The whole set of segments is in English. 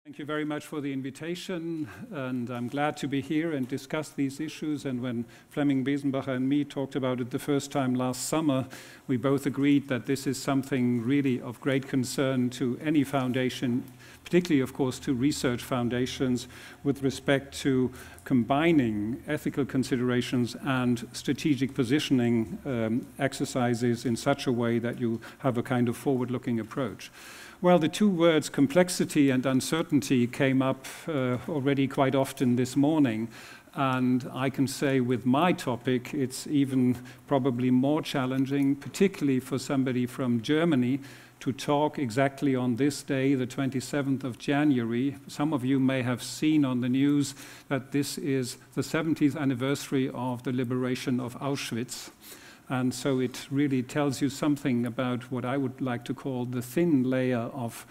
Thank you very much for the invitation, and I'm glad to be here and discuss these issues. And when Flemming Besenbacher and me talked about it the first time last summer, we both agreed that this is something really of great concern to any foundation, particularly, of course, to research foundations with respect to combining ethical considerations and strategic positioning exercises in such a way that you have a kind of forward-looking approach. Well, the two words complexity and uncertainty came up already quite often this morning. And I can say with my topic, it's even probably more challenging, particularly for somebody from Germany, to talk exactly on this day, the 27th of January. Some of you may have seen on the news that this is the 70th anniversary of the liberation of Auschwitz. And so it really tells you something about what I would like to call the thin layer of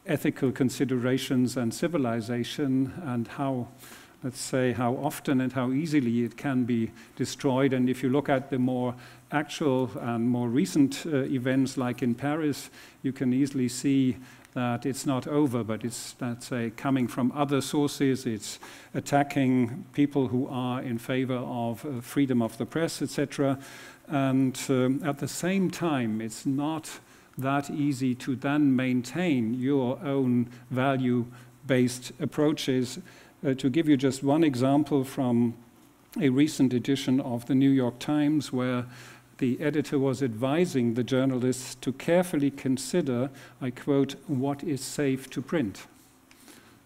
ethical considerations and civilization, and how, let's say, how often and how easily it can be destroyed. And if you look at the more actual and more recent events, like in Paris, you can easily see that it's not over, but it's, let's say, coming from other sources. It's attacking people who are in favor of freedom of the press, etc. And at the same time, it's not that easy to then maintain your own value-based approaches. To give you just one example from a recent edition of the New York Times, where the editor was advising the journalists to carefully consider, I quote, what is safe to print.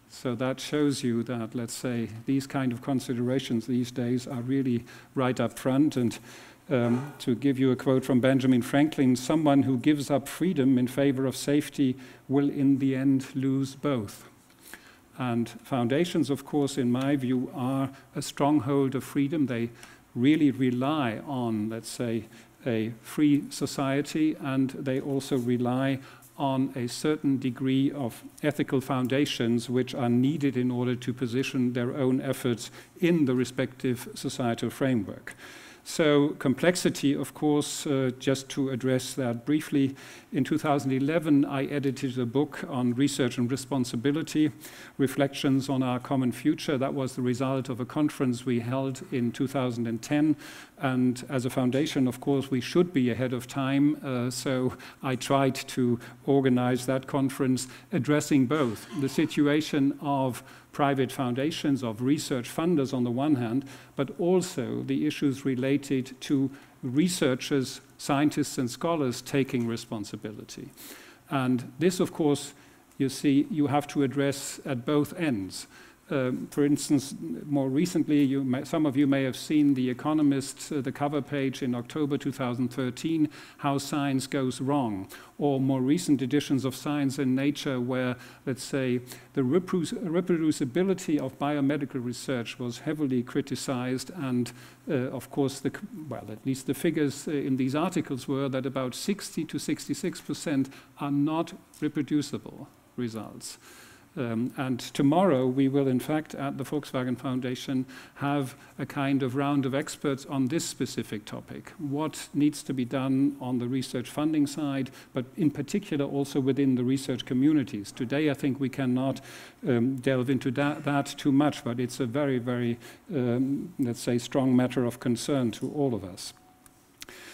So that shows you that, let's say, these kind of considerations these days are really right up front. And to give you a quote from Benjamin Franklin, someone who gives up freedom in favor of safety will in the end lose both. And foundations, of course, in my view, are a stronghold of freedom. They really rely on, let's say, a free society, and they also rely on a certain degree of ethical foundations which are needed in order to position their own efforts in the respective societal framework. So complexity, of course, just to address that briefly, in 2011 I edited a book on research and responsibility, Reflections on Our Common Future. That was the result of a conference we held in 2010. And as a foundation, of course, we should be ahead of time. So I tried to organize that conference addressing both the situation of private foundations, of research funders on the one hand, but also the issues related to researchers, scientists and scholars taking responsibility. And this, of course, you see, you have to address at both ends. For instance, more recently, some of you may have seen The Economist, the cover page in October 2013, How Science Goes Wrong, or more recent editions of Science and Nature, where, let's say, the reproducibility of biomedical research was heavily criticized, and of course, well, at least the figures in these articles were that about 60 to 66% are not reproducible results. And tomorrow we will, in fact, at the Volkswagen Foundation, have a kind of round of experts on this specific topic. What needs to be done on the research funding side, but in particular also within the research communities. Today, I think we cannot delve into that too much, but it's a very, very, let's say, strong matter of concern to all of us.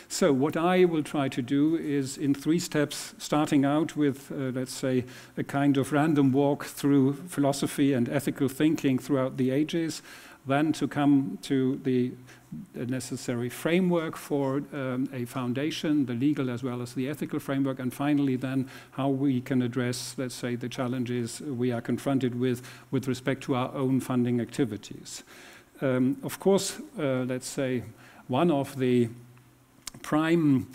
So what I will try to do is in 3 steps, starting out with, let's say, a kind of random walk through philosophy and ethical thinking throughout the ages, then to come to the necessary framework for a foundation, the legal as well as the ethical framework, and finally then how we can address, let's say, the challenges we are confronted with respect to our own funding activities. Of course, let's say, one of the prime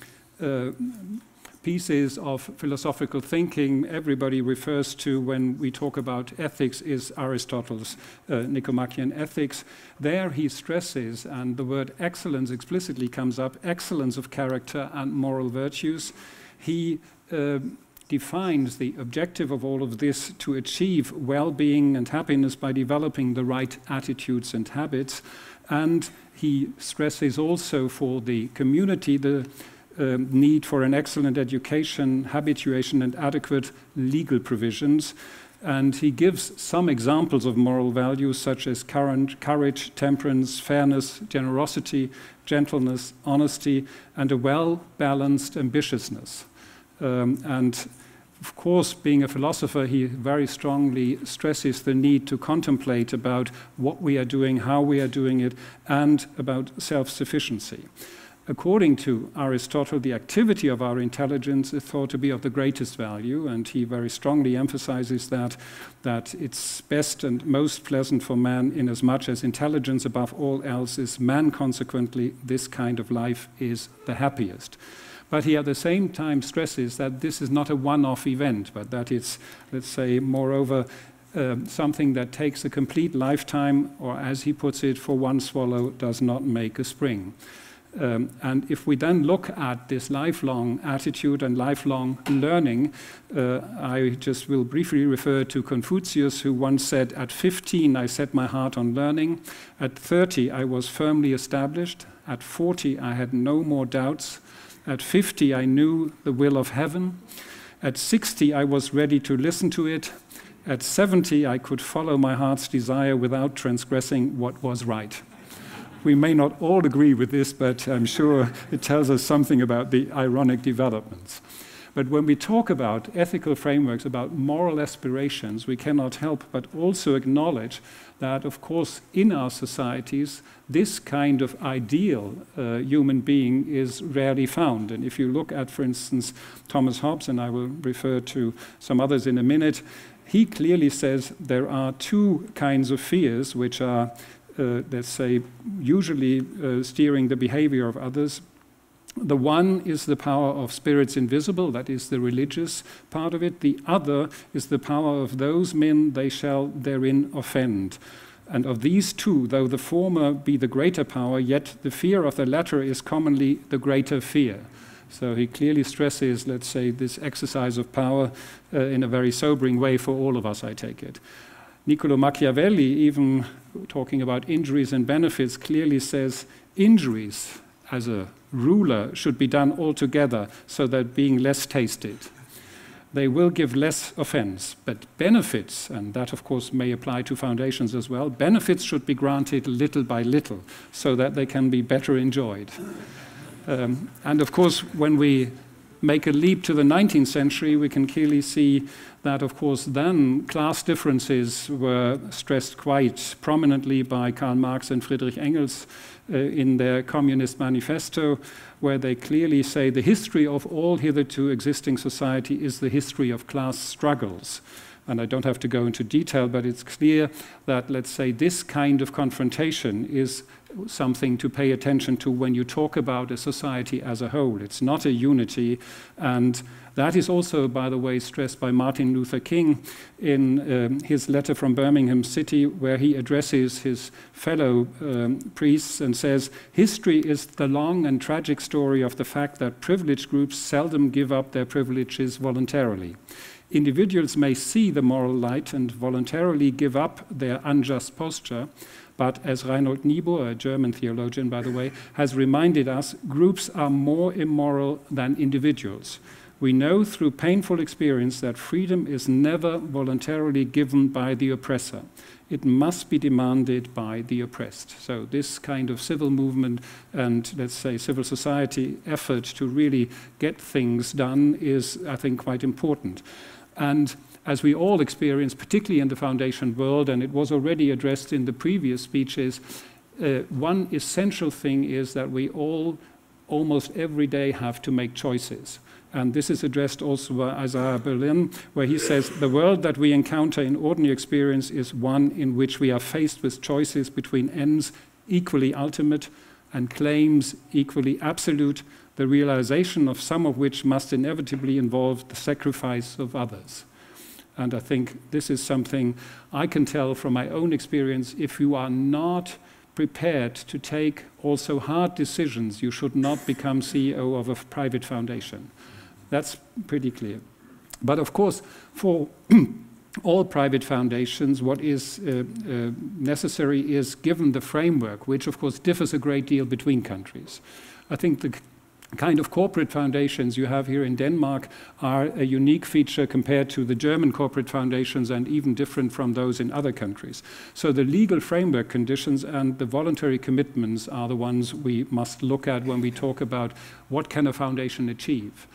pieces of philosophical thinking everybody refers to when we talk about ethics is Aristotle's Nicomachean ethics. There he stresses, and the word excellence explicitly comes up, excellence of character and moral virtues. He defines the objective of all of this to achieve well-being and happiness by developing the right attitudes and habits. And he stresses also for the community the need for an excellent education, habituation, and adequate legal provisions. And he gives some examples of moral values such as courage, temperance, fairness, generosity, gentleness, honesty, and a well-balanced ambitiousness. And of course, being a philosopher, he very strongly stresses the need to contemplate about what we are doing, how we are doing it, and about self-sufficiency. According to Aristotle, the activity of our intelligence is thought to be of the greatest value, and he very strongly emphasizes that it's best and most pleasant for man inasmuch as intelligence above all else is man. Consequently, this kind of life is the happiest. But he at the same time stresses that this is not a one-off event, but that it's, let's say, moreover, something that takes a complete lifetime, or as he puts it, for one swallow does not make a spring. And if we then look at this lifelong attitude and lifelong learning, I just will briefly refer to Confucius, who once said, "At 15, I set my heart on learning. At 30, I was firmly established. At 40, I had no more doubts. At 50, I knew the will of heaven. At 60, I was ready to listen to it. At 70, I could follow my heart's desire without transgressing what was right." We may not all agree with this, but I'm sure it tells us something about the ironic developments. But when we talk about ethical frameworks, about moral aspirations, we cannot help but also acknowledge that, of course, in our societies, this kind of ideal human being is rarely found. And if you look at, for instance, Thomas Hobbes, and I will refer to some others in a minute, he clearly says there are two kinds of fears which are let's say, usually steering the behavior of others. The one is the power of spirits invisible, that is the religious part of it. The other is the power of those men they shall therein offend. And of these two, though the former be the greater power, yet the fear of the latter is commonly the greater fear. So he clearly stresses, let's say, this exercise of power in a very sobering way for all of us, I take it. Niccolo Machiavelli, even talking about injuries and benefits, clearly says injuries as a ruler should be done altogether so that being less tasted. They will give less offense, but benefits, and that of course may apply to foundations as well, benefits should be granted little by little so that they can be better enjoyed. And of course, when we make a leap to the 19th century, we can clearly see that, of course, then class differences were stressed quite prominently by Karl Marx and Friedrich Engels in their Communist Manifesto, where they clearly say the history of all hitherto existing society is the history of class struggles. And I don't have to go into detail, but it's clear that, let's say, this kind of confrontation is something to pay attention to when you talk about a society as a whole. It's not a unity, and that is also, by the way, stressed by Martin Luther King in his letter from Birmingham City, where he addresses his fellow priests and says, "History is the long and tragic story of the fact that privileged groups seldom give up their privileges voluntarily. Individuals may see the moral light and voluntarily give up their unjust posture, but as Reinhold Niebuhr, a German theologian, by the way, has reminded us, groups are more immoral than individuals. We know through painful experience that freedom is never voluntarily given by the oppressor. It must be demanded by the oppressed." So this kind of civil movement and, let's say, civil society effort to really get things done is, I think, quite important. And as we all experience, particularly in the foundation world, and it was already addressed in the previous speeches, one essential thing is that we all, almost every day, have to make choices. And this is addressed also by Isaiah Berlin, where he says, "The world that we encounter in ordinary experience is one in which we are faced with choices between ends equally ultimate and claims equally absolute, the realization of some of which must inevitably involve the sacrifice of others." And I think this is something I can tell from my own experience. If you are not prepared to take also hard decisions, you should not become CEO of a private foundation. That's pretty clear. But of course, for all private foundations, what is necessary is, given the framework, which of course differs a great deal between countries. I think the kind of corporate foundations you have here in Denmark are a unique feature compared to the German corporate foundations and even different from those in other countries. So the legal framework conditions and the voluntary commitments are the ones we must look at when we talk about what can a foundation achieve.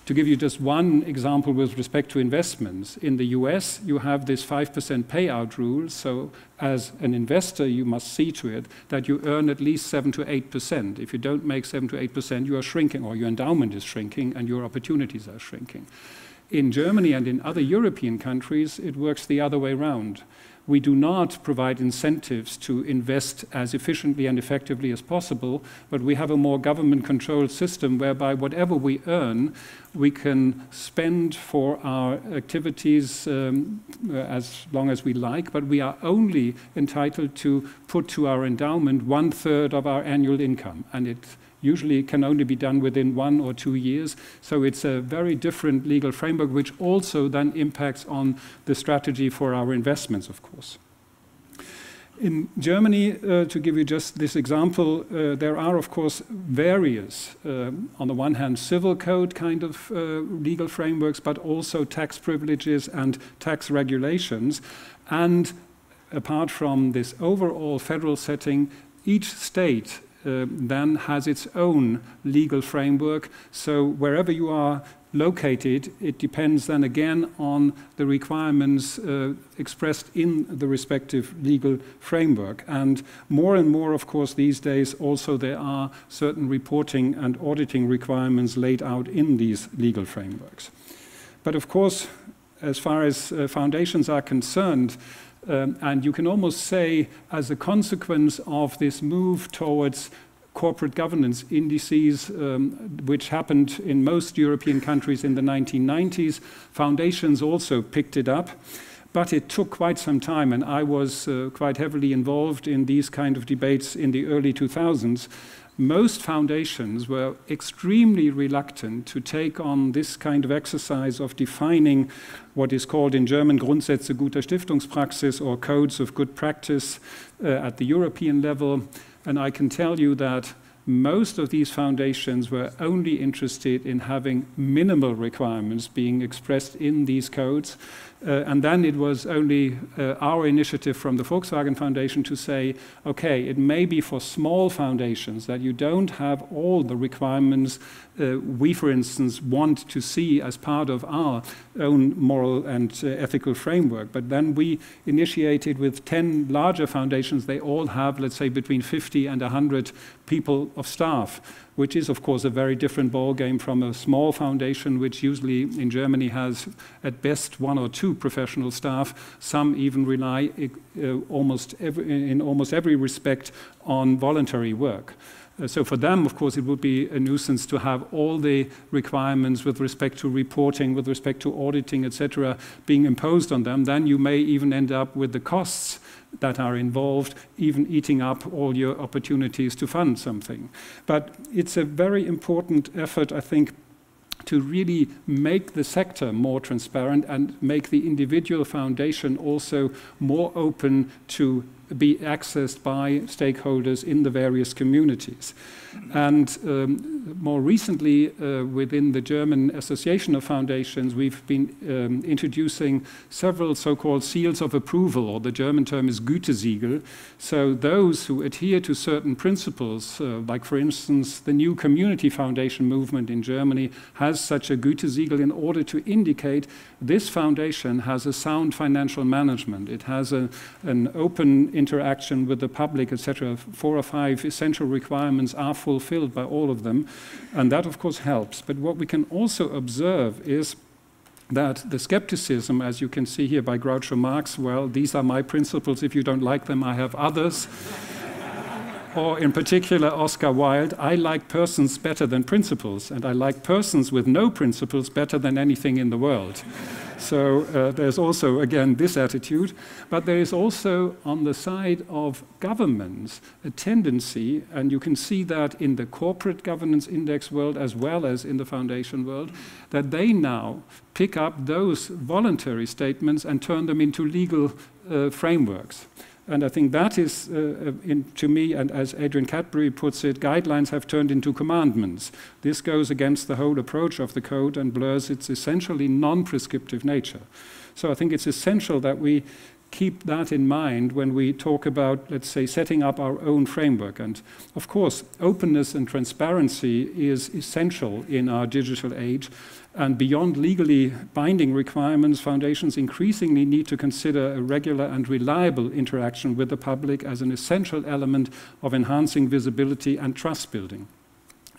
To give you just one example with respect to investments, in the US you have this 5% payout rule, so as an investor you must see to it that you earn at least 7 to 8%. If you don't make 7 to 8%, you are shrinking, or your endowment is shrinking and your opportunities are shrinking. In Germany and in other European countries it works the other way around. We do not provide incentives to invest as efficiently and effectively as possible, but we have a more government-controlled system whereby whatever we earn, we can spend for our activities as long as we like, but we are only entitled to put to our endowment 1/3 of our annual income, and it usually can only be done within 1 or 2 years. So it's a very different legal framework, which also then impacts on the strategy for our investments, of course. In Germany, to give you just this example, there are, of course, various, on the one hand, civil code kind of legal frameworks, but also tax privileges and tax regulations. And apart from this overall federal setting, each state then has its own legal framework. So wherever you are located, it depends then again on the requirements expressed in the respective legal framework. And more, of course, these days also there are certain reporting and auditing requirements laid out in these legal frameworks. But of course, as far as foundations are concerned, and you can almost say, as a consequence of this move towards corporate governance indices, which happened in most European countries in the 1990s, foundations also picked it up. But it took quite some time, and I was quite heavily involved in these kind of debates in the early 2000s. Most foundations were extremely reluctant to take on this kind of exercise of defining what is called in German Grundsätze guter Stiftungspraxis, or codes of good practice at the European level. And I can tell you that most of these foundations were only interested in having minimal requirements being expressed in these codes. And then it was only our initiative from the Volkswagen Foundation to say, okay, it may be for small foundations that you don't have all the requirements we, for instance, want to see as part of our own moral and ethical framework. But then we initiated with 10 larger foundations. They all have, let's say, between 50 and 100 people of staff, which is, of course, a very different ballgame from a small foundation, which usually in Germany has at best 1 or 2 professional staff. Some even rely in almost every respect on voluntary work. So for them, of course, it would be a nuisance to have all the requirements with respect to reporting, with respect to auditing, etc., being imposed on them. Then you may even end up with the costs that are involved, even eating up all your opportunities to fund something. But it's a very important effort, I think, to really make the sector more transparent and make the individual foundation also more open to be accessed by stakeholders in the various communities. And more recently, within the German Association of Foundations, we've been introducing several so-called seals of approval, or the German term is Gütesiegel. So those who adhere to certain principles, like for instance, the new community foundation movement in Germany has such a Gütesiegel in order to indicate this foundation has a sound financial management. It has an open interaction with the public, etc. 4 or 5 essential requirements are fulfilled by all of them, and that of course helps. But what we can also observe is that the skepticism, as you can see here by Groucho Marx, well, these are my principles, if you don't like them, I have others. Or in particular, Oscar Wilde, I like persons better than principles, and I like persons with no principles better than anything in the world. So there's also, again, this attitude. But there is also, on the side of governments, a tendency, and you can see that in the corporate governance index world as well as in the foundation world, that they now pick up those voluntary statements and turn them into legal frameworks. And I think that is, to me, and as Adrian Cadbury puts it, guidelines have turned into commandments. This goes against the whole approach of the code and blurs its essentially non-prescriptive nature. So I think it's essential that we keep that in mind when we talk about, let's say, setting up our own framework. And of course, openness and transparency is essential in our digital age. And beyond legally binding requirements, foundations increasingly need to consider a regular and reliable interaction with the public as an essential element of enhancing visibility and trust building.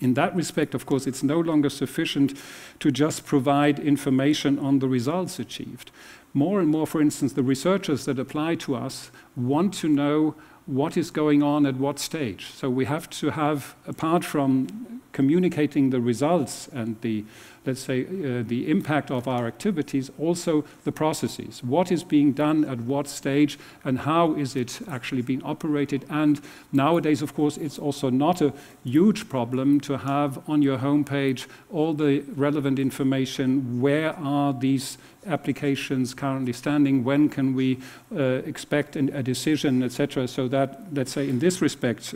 In that respect, of course, it's no longer sufficient to just provide information on the results achieved. More and more, for instance, the researchers that apply to us want to know what is going on at what stage. So we have to have, apart from communicating the results and the, let's say, the impact of our activities, also the processes. What is being done at what stage and how is it actually being operated? And nowadays, of course, it's also not a huge problem to have on your homepage all the relevant information. Where are these applications currently standing? When can we expect a decision, etc.? So that, let's say, in this respect,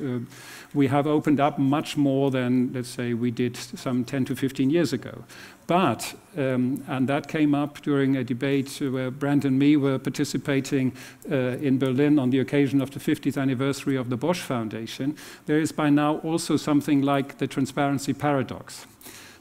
we have opened up much more than, let's say, we did some 10 to 15 years ago. But, and that came up during a debate where Brand and me were participating in Berlin on the occasion of the 50th anniversary of the Bosch Foundation, there is by now also something like the transparency paradox.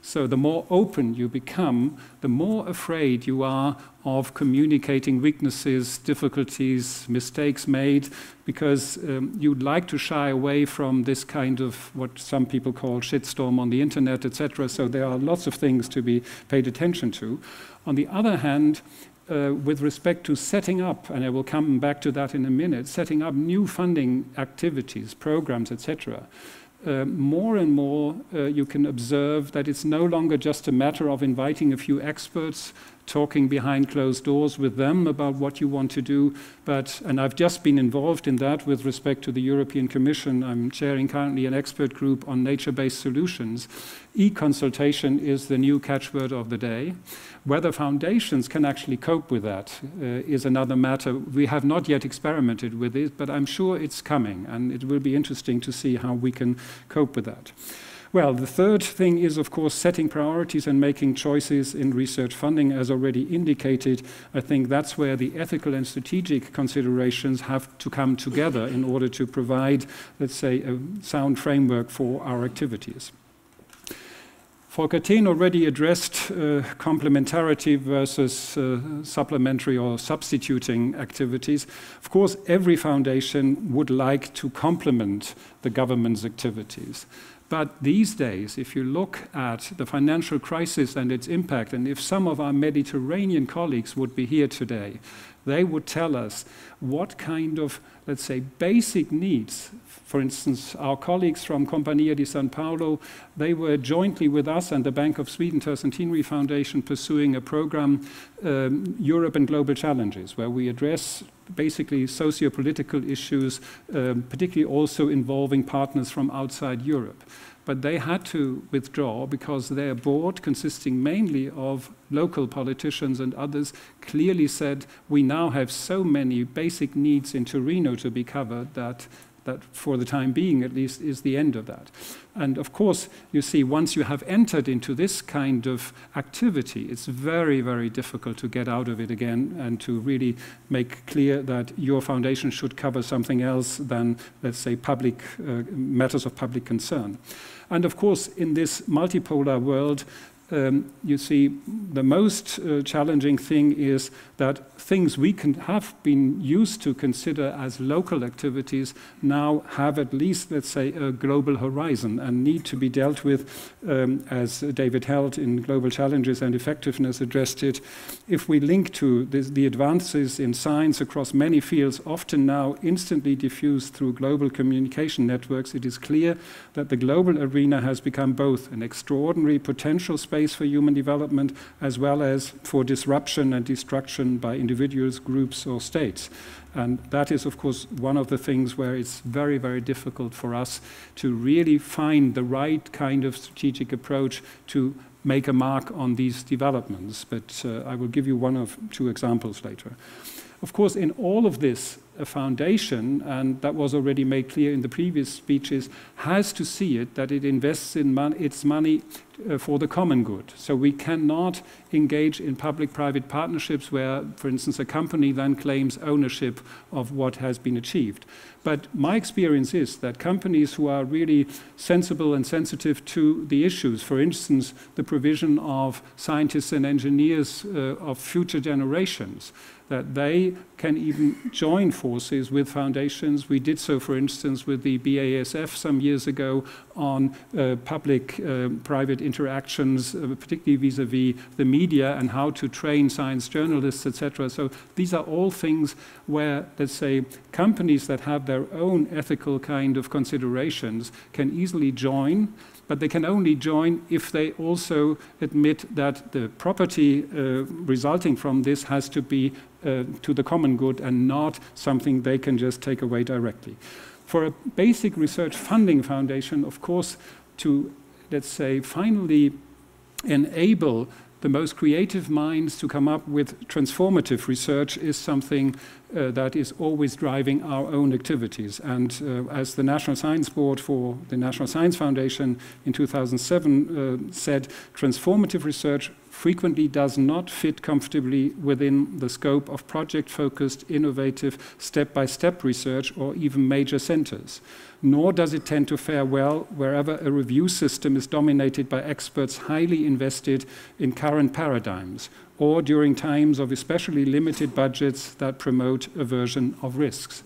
So the more open you become, the more afraid you are of communicating weaknesses, difficulties, mistakes made, because you'd like to shy away from this kind of what some people call shitstorm on the internet, etc. So there are lots of things to be paid attention to. On the other hand, with respect to setting up, and I will come back to that in a minute, setting up new funding activities, programs, etc., more and more you can observe that it's no longer just a matter of inviting a few experts, talking behind closed doors with them about what you want to do, and I've just been involved in that with respect to the European Commission. I'm chairing currently an expert group on nature-based solutions. E-consultation is the new catchword of the day. Whether foundations can actually cope with that is another matter. We have not yet experimented with it, but I'm sure it's coming, and it will be interesting to see how we can cope with that. Well, the third thing is, of course, setting priorities and making choices in research funding. As already indicated, I think that's where the ethical and strategic considerations have to come together in order to provide, let's say, a sound framework for our activities. Volker Thien already addressed complementarity versus supplementary or substituting activities. Of course, every foundation would like to complement the government's activities. But these days, if you look at the financial crisis and its impact, and if some of our Mediterranean colleagues would be here today, they would tell us what kind of, let's say, basic needs. For instance, our colleagues from Compagnia di San Paolo, they were jointly with us and the Bank of Sweden Tercentenary Foundation pursuing a program, Europe and Global Challenges, where we address basically socio-political issues, particularly also involving partners from outside Europe. But they had to withdraw because their board, consisting mainly of local politicians and others, clearly said, we now have so many basic needs in Torino to be covered that for the time being, at least, is the end of that. And of course, you see, once you have entered into this kind of activity, it's very, very difficult to get out of it again and to really make clear that your foundation should cover something else than, let's say, public matters of public concern. And of course, in this multipolar world, you see, the most challenging thing is that things we have been used to consider as local activities now have at least, let's say, a global horizon and need to be dealt with, as David Held in Global Challenges and Effectiveness addressed it. If we link to the advances in science across many fields, often now instantly diffused through global communication networks, it is clear that the global arena has become both an extraordinary potential space for human development as well as for disruption and destruction by individuals, groups, or states. And that is, of course, one of the things where it's very, very difficult for us to really find the right kind of strategic approach to make a mark on these developments. But I will give you one or two examples later. Of course, in all of this, a foundation, and that was already made clear in the previous speeches, has to see it that it invests in its money for the common good. So we cannot engage in public-private partnerships where, for instance, a company then claims ownership of what has been achieved. But my experience is that companies who are really sensible and sensitive to the issues, for instance, the provision of scientists and engineers of future generations, that they can even join forces with foundations. We did so, for instance, with the BASF some years ago on public-private interactions, particularly vis-à-vis the media and how to train science journalists, etc. So these are all things where, let's say, companies that have their own ethical kind of considerations can easily join, but they can only join if they also admit that the property resulting from this has to be to the common good and not something they can just take away directly. For a basic research funding foundation, of course, to, let's say, finally enable the most creative minds to come up with transformative research is something that is always driving our own activities. And as the National Science Board for the National Science Foundation in 2007 said, transformative research frequently does not fit comfortably within the scope of project-focused, innovative, step-by-step research or even major centers. Nor does it tend to fare well wherever a review system is dominated by experts highly invested in current paradigms, or during times of especially limited budgets that promote aversion of risks.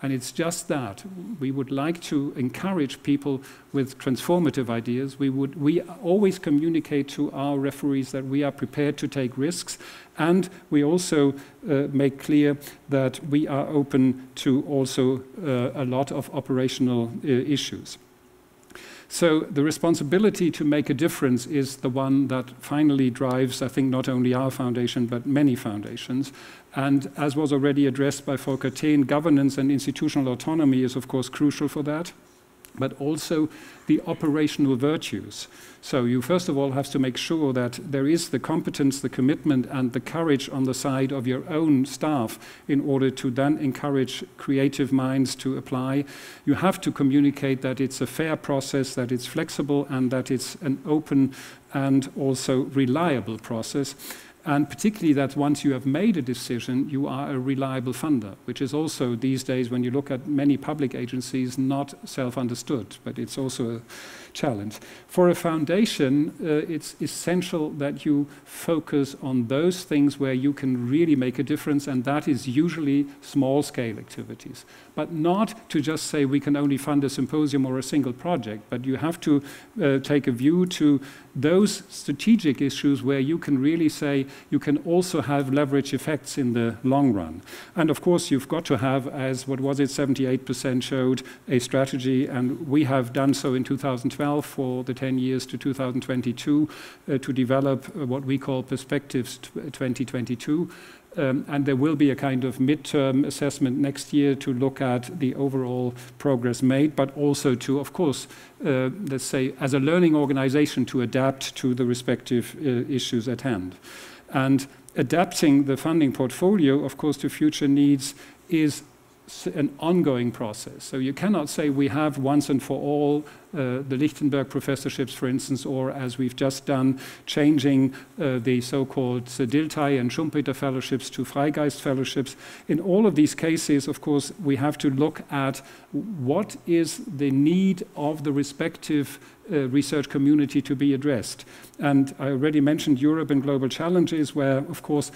And it's just that. We would like to encourage people with transformative ideas. We always communicate to our referees that we are prepared to take risks, and we also make clear that we are open to also a lot of operational issues. So the responsibility to make a difference is the one that finally drives, I think, not only our foundation, but many foundations. And as was already addressed by Volker Thehn, governance and institutional autonomy is, of course, crucial for that, but also the operational virtues. So you first of all have to make sure that there is the competence, the commitment, and the courage on the side of your own staff in order to then encourage creative minds to apply. You have to communicate that it's a fair process, that it's flexible, and that it's an open and also reliable process. And particularly that once you have made a decision, you are a reliable funder, which is also these days, when you look at many public agencies, not self-understood, but it's also a challenge. For a foundation, it's essential that you focus on those things where you can really make a difference, and that is usually small-scale activities. But not to just say we can only fund a symposium or a single project, but you have to take a view to those strategic issues where you can really say you can also have leverage effects in the long run. And of course, you've got to have, as what was it, 78% showed, a strategy, and we have done so in 2012 for the 10 years to 2022 to develop what we call Perspectives 2022. And there will be a kind of midterm assessment next year to look at the overall progress made, but also to, of course, let's say, as a learning organization, to adapt to the respective issues at hand. And adapting the funding portfolio, of course, to future needs is an ongoing process. So you cannot say we have once and for all the Lichtenberg professorships, for instance, or as we've just done, changing the so-called Dilthey and Schumpeter fellowships to Freigeist fellowships. In all of these cases, of course, we have to look at what is the need of the respective research community to be addressed. And I already mentioned Europe and global challenges, where, of course,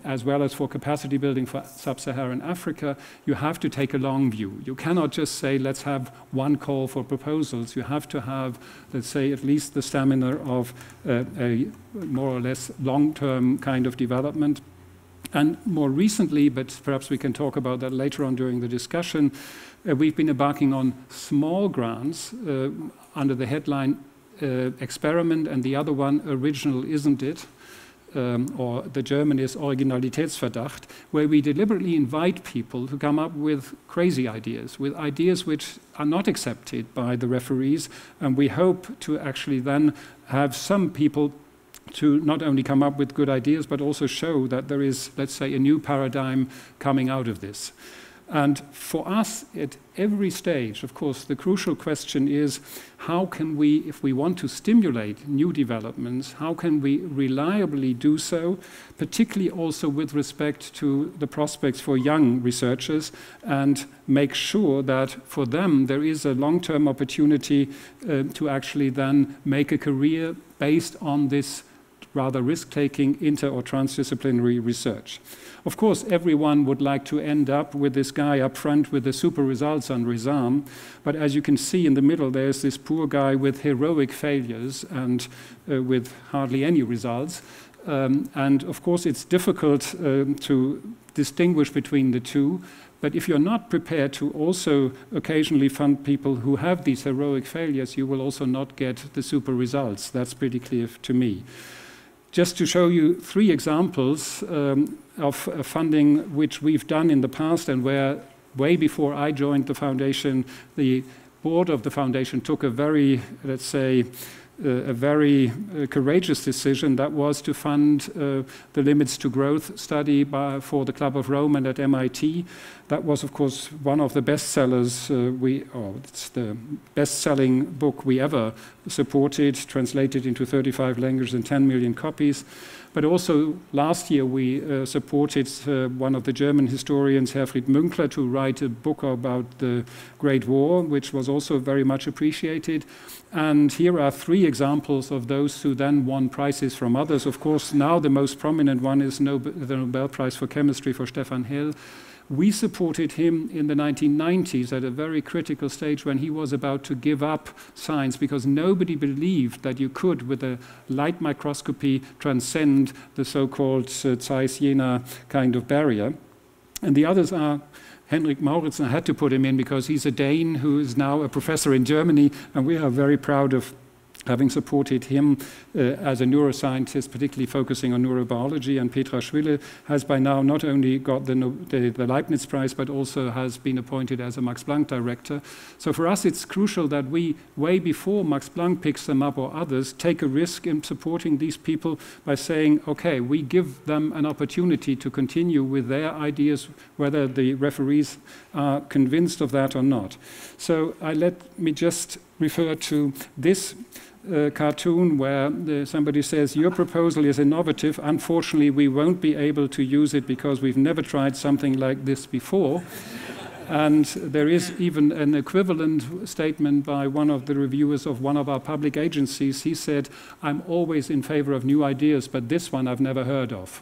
as well as for capacity building for sub-Saharan Africa, you have to take a long view. You cannot just say, let's have one call for proposals. You have to have, let's say, at least the stamina of a more or less long-term kind of development. And more recently, but perhaps we can talk about that later on during the discussion, we've been embarking on small grants under the headline Experiment, and the other one, Original Isn't It? or the German is Originalitätsverdacht, where we deliberately invite people to come up with crazy ideas, with ideas which are not accepted by the referees, and we hope to actually then have some people to not only come up with good ideas, but also show that there is, let's say, a new paradigm coming out of this. And for us, at every stage, of course, the crucial question is, how can we, if we want to stimulate new developments, how can we reliably do so, particularly also with respect to the prospects for young researchers, and make sure that for them there is a long-term opportunity to actually then make a career based on this rather risk-taking inter- or transdisciplinary research. Of course, everyone would like to end up with this guy up front with the super results on Rizam, but as you can see in the middle, there's this poor guy with heroic failures and with hardly any results. And of course, it's difficult to distinguish between the two, but if you're not prepared to also occasionally fund people who have these heroic failures, you will also not get the super results. That's pretty clear to me. Just to show you 3 examples of funding which we've done in the past, and where way before I joined the foundation, the board of the foundation took a very, let's say, a very courageous decision, that was to fund the Limits to Growth study for the Club of Rome and at MIT. That was, of course, one of the bestsellers it's the best-selling book we ever supported, translated into 35 languages and 10 million copies. But also last year we supported one of the German historians, Herfried Münkler, to write a book about the Great War, which was also very much appreciated. And here are 3 examples of those who then won prizes from others. Of course, now the most prominent one is the Nobel Prize for Chemistry for Stefan Hell. We supported him in the 1990s at a very critical stage when he was about to give up science, because nobody believed that you could, with a light microscopy, transcend the so-called Zeiss-Jena kind of barrier. And the others are Henrik Mauritz. I had to put him in because he's a Dane who is now a professor in Germany, and we are very proud of having supported him as a neuroscientist, particularly focusing on neurobiology. And Petra Schwille has by now not only got the Leibniz Prize, but also has been appointed as a Max Planck director. So for us, it's crucial that we, way before Max Planck picks them up or others, take a risk in supporting these people by saying, okay, we give them an opportunity to continue with their ideas, whether the referees are convinced of that or not. So let me just refer to this cartoon where somebody says, your proposal is innovative. Unfortunately, we won't be able to use it because we've never tried something like this before. And there is even an equivalent statement by one of the reviewers of one of our public agencies. He said, I'm always in favor of new ideas, but this one I've never heard of.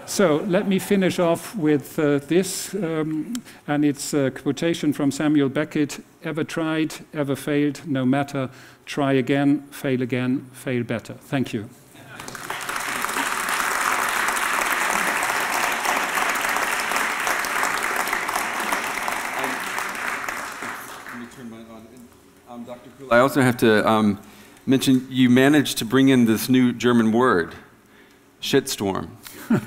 So let me finish off with this, and it's a quotation from Samuel Beckett: ever tried, ever failed, no matter, try again, fail better. Thank you. Let me turn mine on. Dr. Krull, I also have to mention, you managed to bring in this new German word, shitstorm.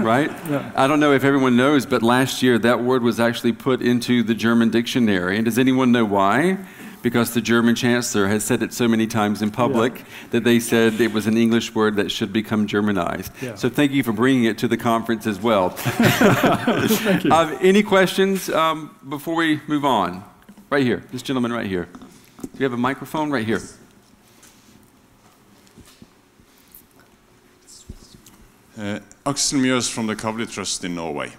Right? Yeah. I don't know if everyone knows, but last year that word was actually put into the German dictionary. And does anyone know why? Because the German chancellor has said it so many times in public that they said it was an English word that should become Germanized. Yeah. So thank you for bringing it to the conference as well. Thank you. Any questions before we move on? Right here, this gentleman right here. Do you have a microphone? Right here. Aksel Mjøs from the Kavli Trust in Norway.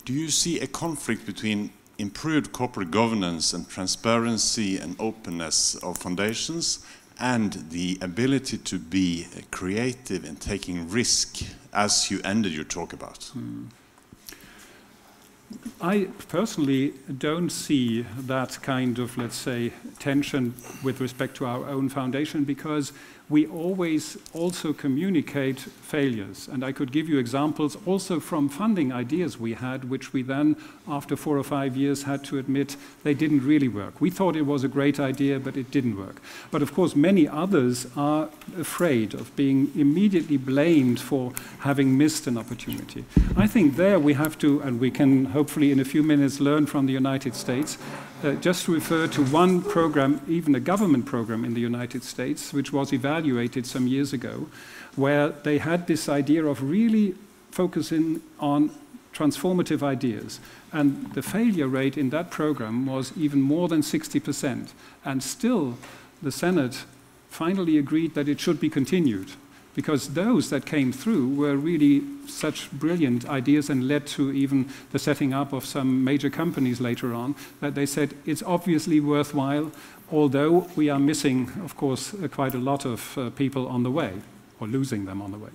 Do you see a conflict between improved corporate governance and transparency and openness of foundations and the ability to be creative and taking risk, as you ended your talk about? I personally don't see that kind of, let's say, tension with respect to our own foundation, because we always also communicate failures. And I could give you examples also from funding ideas we had, which we then, after 4 or 5 years, had to admit they didn't really work. We thought it was a great idea, but it didn't work. But of course, many others are afraid of being immediately blamed for having missed an opportunity. I think there we have to, and we can hopefully in a few minutes learn from the United States, just to refer to one program, even a government program in the United States, which was evaluated some years ago, where they had this idea of really focusing on transformative ideas. And the failure rate in that program was even more than 60%. And still, the Senate finally agreed that it should be continued, because those that came through were really such brilliant ideas and led to even the setting up of some major companies later on, that they said it's obviously worthwhile, although we are missing, of course, quite a lot of people on the way, or losing them on the way.